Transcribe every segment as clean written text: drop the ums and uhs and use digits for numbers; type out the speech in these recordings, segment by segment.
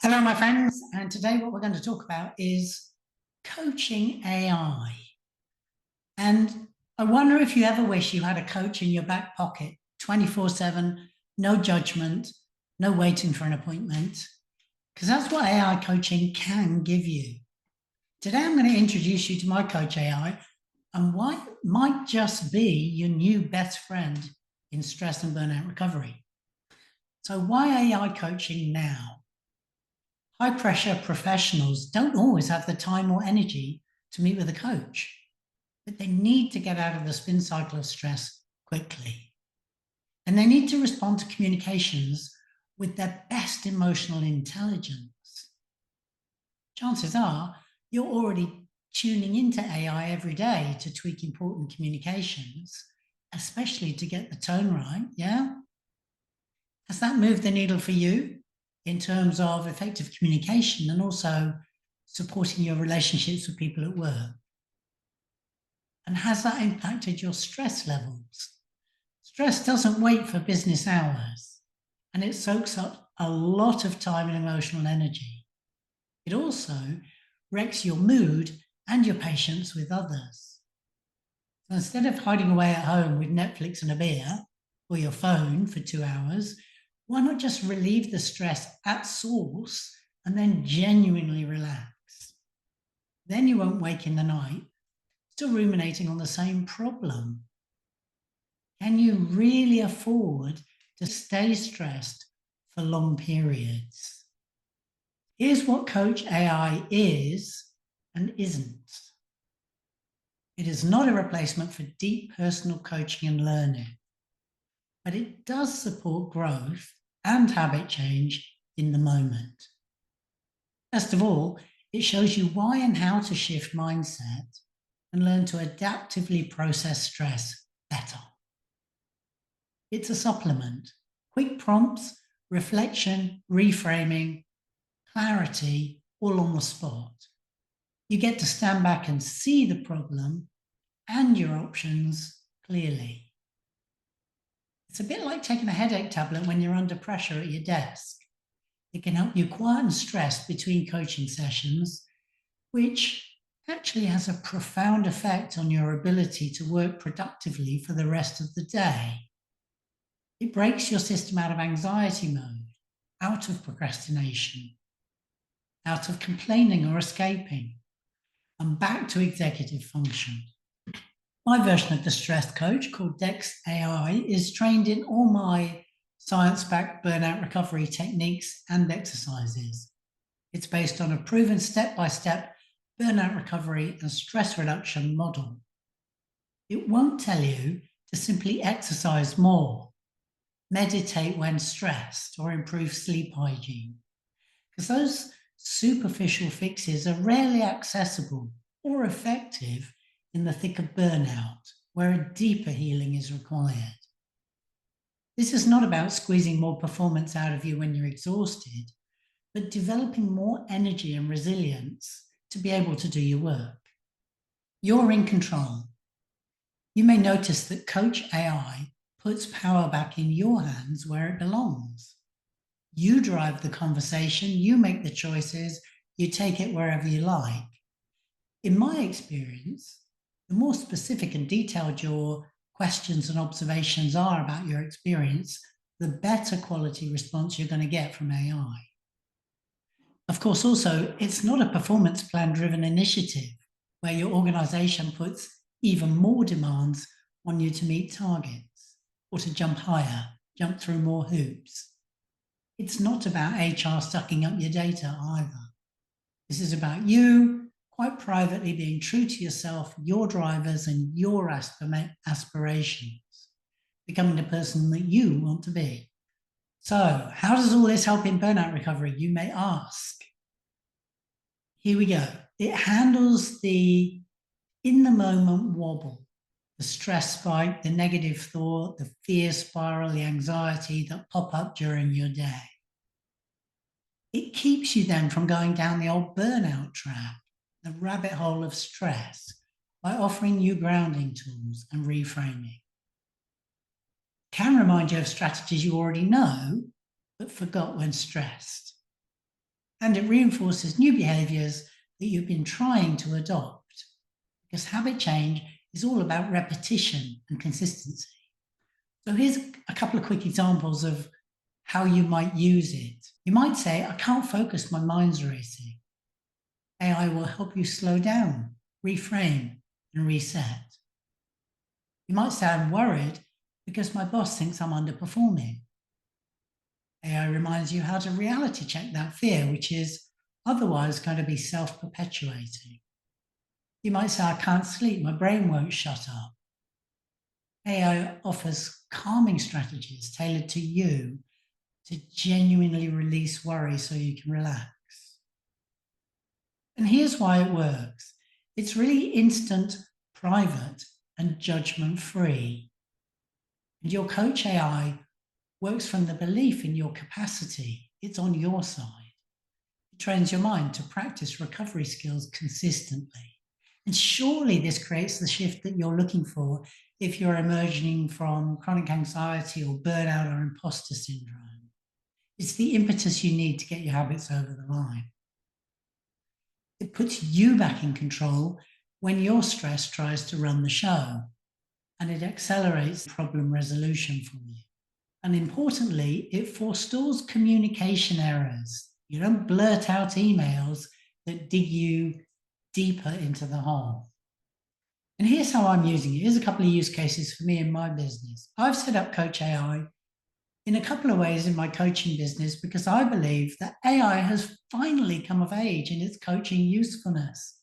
Hello, my friends, and today what we're going to talk about is coaching AI. And I wonder if you ever wish you had a coach in your back pocket 24/7, no judgment, no waiting for an appointment, because that's what AI coaching can give you. Today, I'm going to introduce you to my coach AI and why it might just be your new best friend in stress and burnout recovery. So, why AI coaching now? High pressure professionals don't always have the time or energy to meet with a coach, but they need to get out of the spin cycle of stress quickly. And they need to respond to communications with their best emotional intelligence. Chances are you're already tuning into AI every day to tweak important communications, especially to get the tone right. Yeah? Has that moved the needle for you in terms of effective communication and also supporting your relationships with people at work? And has that impacted your stress levels? Stress doesn't wait for business hours, and it soaks up a lot of time and emotional energy. It also wrecks your mood and your patience with others. So instead of hiding away at home with Netflix and a beer or your phone for 2 hours, why not just relieve the stress at source and then genuinely relax? Then you won't wake in the night still ruminating on the same problem. Can you really afford to stay stressed for long periods? Here's what Coach AI is and isn't. It is not a replacement for deep personal coaching and learning, but it does support growth and habit change in the moment. First of all, it shows you why and how to shift mindset and learn to adaptively process stress better. It's a supplement, quick prompts, reflection, reframing, clarity, all on the spot. You get to stand back and see the problem and your options clearly. It's a bit like taking a headache tablet when you're under pressure at your desk. It can help you quieten stress between coaching sessions, which actually has a profound effect on your ability to work productively for the rest of the day. It breaks your system out of anxiety mode, out of procrastination, out of complaining or escaping, and back to executive function. My version of the stress coach, called Dex AI, is trained in all my science-backed burnout recovery techniques and exercises. It's based on a proven step-by-step burnout recovery and stress reduction model. It won't tell you to simply exercise more, meditate when stressed, or improve sleep hygiene, because those superficial fixes are rarely accessible or effective in the thick of burnout, where a deeper healing is required. This is not about squeezing more performance out of you when you're exhausted, but developing more energy and resilience to be able to do your work. You're in control. You may notice that Coach AI puts power back in your hands where it belongs. You drive the conversation, you make the choices, you take it wherever you like. In my experience, the more specific and detailed your questions and observations are about your experience, the better quality response you're going to get from AI. Of course, also, it's not a performance plan-driven initiative where your organization puts even more demands on you to meet targets or to jump higher, jump through more hoops. It's not about HR sucking up your data either. This is about you, quite privately, being true to yourself, your drivers, and your aspirations, becoming the person that you want to be. So, how does all this help in burnout recovery, you may ask? Here we go. It handles the in-the-moment wobble, the stress spike, the negative thought, the fear spiral, the anxiety that pop up during your day. It keeps you then from going down the old burnout trap, the rabbit hole of stress, by offering you grounding tools and reframing. Can remind you of strategies you already know, but forgot when stressed. and it reinforces new behaviors that you've been trying to adopt, because habit change is all about repetition and consistency. So here's a couple of quick examples of how you might use it. You might say, I can't focus, my mind's racing. AI will help you slow down, reframe, and reset. You might say, I'm worried because my boss thinks I'm underperforming. AI reminds you how to reality check that fear, which is otherwise going to be self-perpetuating. You might say, I can't sleep, my brain won't shut up. AI offers calming strategies tailored to you to genuinely release worry so you can relax. And here's why it works. It's really instant, private, and judgment-free. And your coach AI works from the belief in your capacity. It's on your side. It trains your mind to practice recovery skills consistently. And surely this creates the shift that you're looking for if you're emerging from chronic anxiety or burnout or imposter syndrome. It's the impetus you need to get your habits over the line. It puts you back in control when your stress tries to run the show, and it accelerates problem resolution for you. And importantly, it forestalls communication errors. You don't blurt out emails that dig you deeper into the hole. And here's how I'm using it. Here's a couple of use cases for me in my business. I've set up Coach AI in a couple of ways in my coaching business because I believe that AI has finally come of age in its coaching usefulness.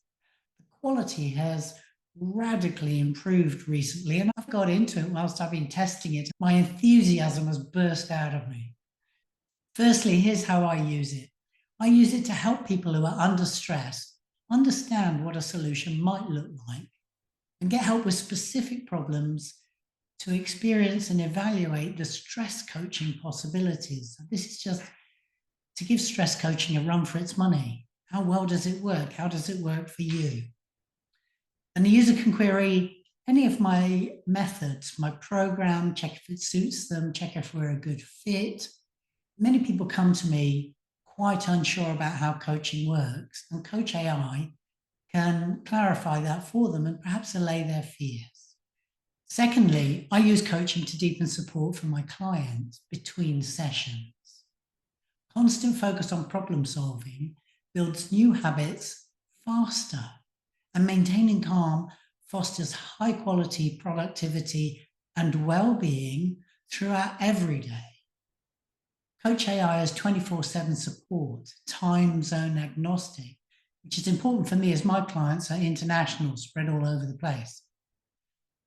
The quality has radically improved recently, and I've got into it whilst I've been testing it. My enthusiasm has burst out of me. Firstly, here's how I use it. I use it to help people who are under stress understand what a solution might look like and get help with specific problems to experience and evaluate the stress coaching possibilities. This is just to give stress coaching a run for its money. How well does it work? How does it work for you? And the user can query any of my methods, my program, check if it suits them, check if we're a good fit. Many people come to me quite unsure about how coaching works, and Coach AI can clarify that for them and perhaps allay their fears. Secondly, I use coaching to deepen support for my clients between sessions. Constant focus on problem solving builds new habits faster, and maintaining calm fosters high quality productivity and well-being throughout every day. Coach AI has 24/7 support, time zone agnostic, which is important for me as my clients are international, spread all over the place.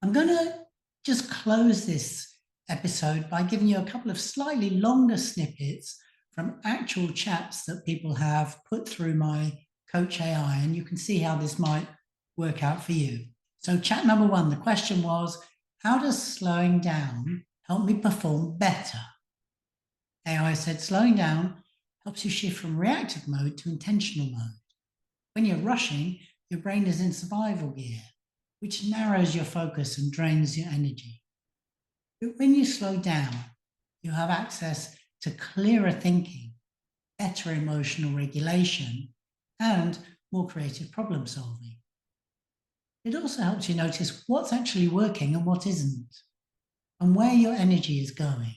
I'm going to just close this episode by giving you a couple of slightly longer snippets from actual chats that people have put through my Coach AI, and you can see how this might work out for you. So chat number 1, the question was, how does slowing down help me perform better? AI said, slowing down helps you shift from reactive mode to intentional mode. When you're rushing, your brain is in survival gear, which narrows your focus and drains your energy. But when you slow down, you have access to clearer thinking, better emotional regulation, and more creative problem solving. It also helps you notice what's actually working and what isn't, and where your energy is going.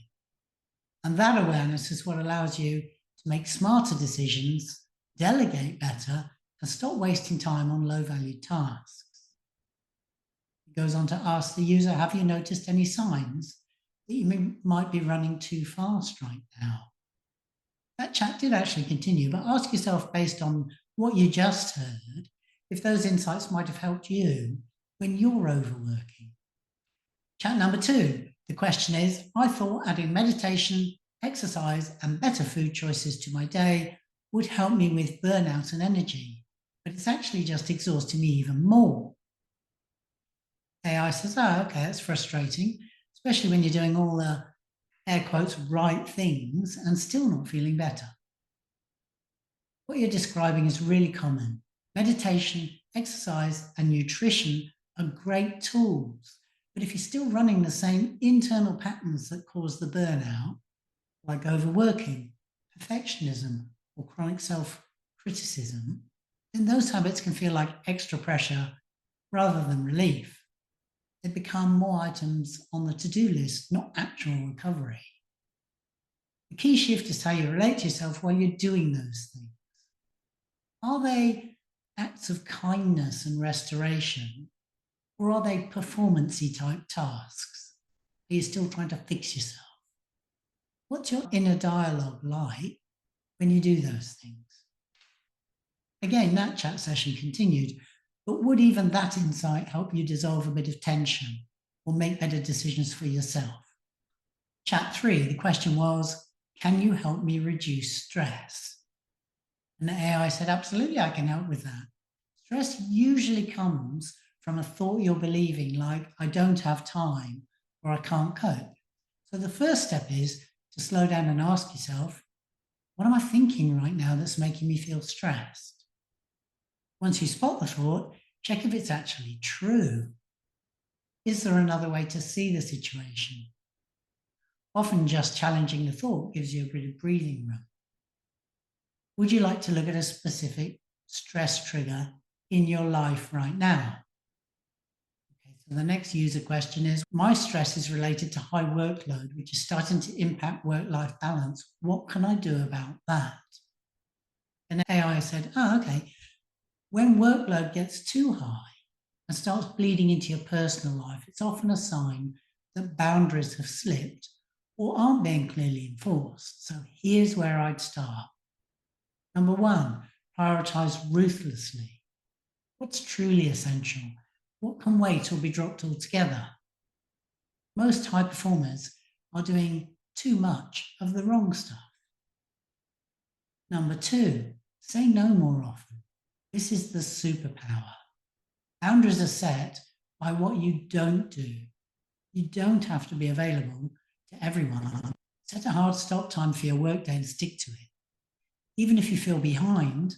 And that awareness is what allows you to make smarter decisions, delegate better, and stop wasting time on low-value tasks. It goes on to ask the user, have you noticed any signs that you might be running too fast right now? That chat did actually continue, but ask yourself, based on what you just heard, if those insights might have helped you when you're overworking. Chat number 2, the question is, I thought adding meditation, exercise, and better food choices to my day would help me with burnout and energy, but it's actually just exhausting me even more. AI says, oh, okay, that's frustrating, especially when you're doing all the air quotes right things and still not feeling better. What you're describing is really common. Meditation, exercise, and nutrition are great tools, but if you're still running the same internal patterns that cause the burnout, like overworking, perfectionism, or chronic self-criticism, then those habits can feel like extra pressure rather than relief. They become more items on the to-do list, not actual recovery. The key shift is how you relate to yourself while you're doing those things. Are they acts of kindness and restoration, or are they performance-y type tasks? Are you still trying to fix yourself? What's your inner dialogue like when you do those things? Again, that chat session continued, but would even that insight help you dissolve a bit of tension or make better decisions for yourself? Chat 3, the question was, can you help me reduce stress? And the AI said, absolutely, I can help with that. Stress usually comes from a thought you're believing, like, I don't have time or I can't cope. So the first step is to slow down and ask yourself, what am I thinking right now that's making me feel stressed? Once you spot the thought, check if it's actually true. Is there another way to see the situation? Often just challenging the thought gives you a bit of breathing room. Would you like to look at a specific stress trigger in your life right now? Okay, so the next user question is, my stress is related to high workload, which is starting to impact work-life balance. What can I do about that? And AI said, okay, when workload gets too high and starts bleeding into your personal life, it's often a sign that boundaries have slipped or aren't being clearly enforced. So here's where I'd start. Number 1, prioritize ruthlessly. What's truly essential? What can wait or be dropped altogether? Most high performers are doing too much of the wrong stuff. Number 2, say no more often. This is the superpower. Boundaries are set by what you don't do. You don't have to be available to everyone. Set a hard stop time for your workday and stick to it. Even if you feel behind,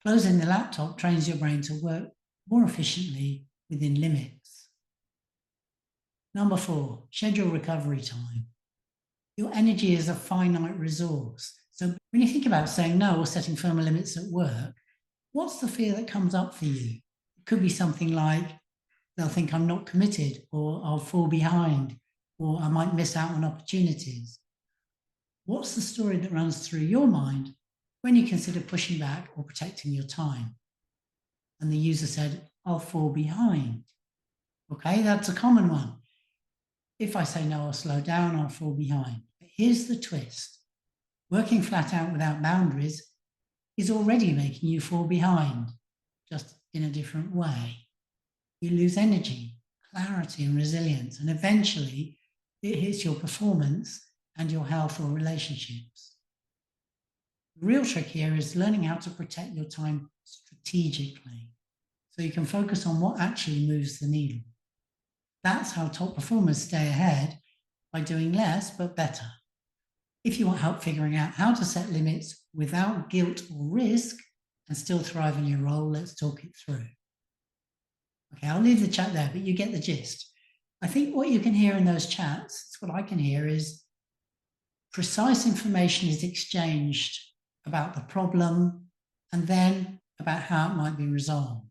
closing the laptop trains your brain to work more efficiently within limits. Number 4, schedule recovery time. Your energy is a finite resource. So when you think about saying no or setting firmer limits at work, what's the fear that comes up for you? It could be something like, they'll think I'm not committed, or I'll fall behind, or I might miss out on opportunities. What's the story that runs through your mind when you consider pushing back or protecting your time? And the user said, I'll fall behind. Okay, that's a common one. If I say no, I'll slow down, I'll fall behind. But here's the twist. Working flat out without boundaries is already making you fall behind, just in a different way. You lose energy, clarity, and resilience, and eventually it hits your performance and your health or relationships. The real trick here is learning how to protect your time strategically so you can focus on what actually moves the needle. That's how top performers stay ahead, by doing less but better. If you want help figuring out how to set limits without guilt or risk and still thrive in your role, let's talk it through. Okay, I'll leave the chat there, but you get the gist. I think what you can hear in those chats, it's what I can hear, is precise information is exchanged about the problem and then about how it might be resolved.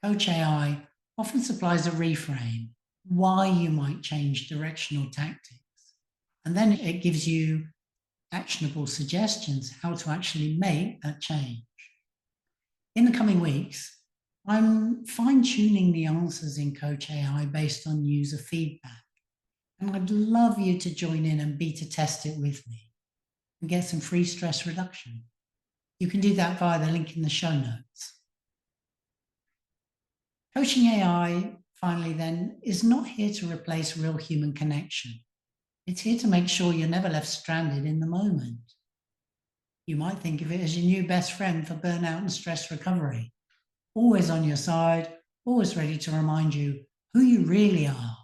Coach AI often supplies a reframe, why you might change direction or tactics. And then it gives you actionable suggestions how to actually make that change. In the coming weeks, I'm fine-tuning the answers in Coach AI based on user feedback. And I'd love you to join in and beta test it with me and get some free stress reduction. You can do that via the link in the show notes. Coaching AI, finally then, is not here to replace real human connection. It's here to make sure you're never left stranded in the moment. You might think of it as your new best friend for burnout and stress recovery. Always on your side, always ready to remind you who you really are.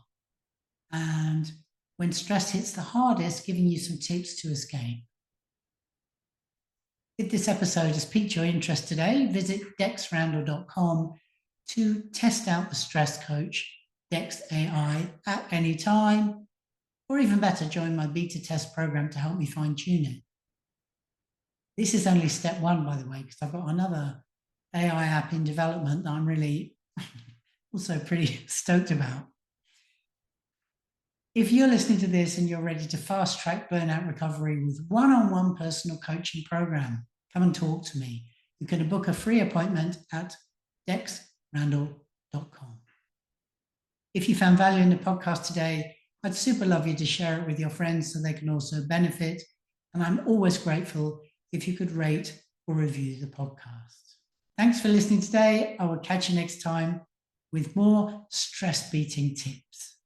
And when stress hits the hardest, giving you some tips to escape. If this episode has piqued your interest today, visit dexrandall.com to test out the stress coach, Dex AI, at any time, or even better, join my beta test program to help me fine-tune it. This is only step one, by the way, because I've got another AI app in development that I'm really also pretty stoked about. If you're listening to this and you're ready to fast track burnout recovery with one-on-one personal coaching program, come and talk to me. You can book a free appointment at dexrandall.com. If you found value in the podcast today, I'd super love you to share it with your friends so they can also benefit. And I'm always grateful if you could rate or review the podcast. Thanks for listening today. I will catch you next time with more stress beating tips.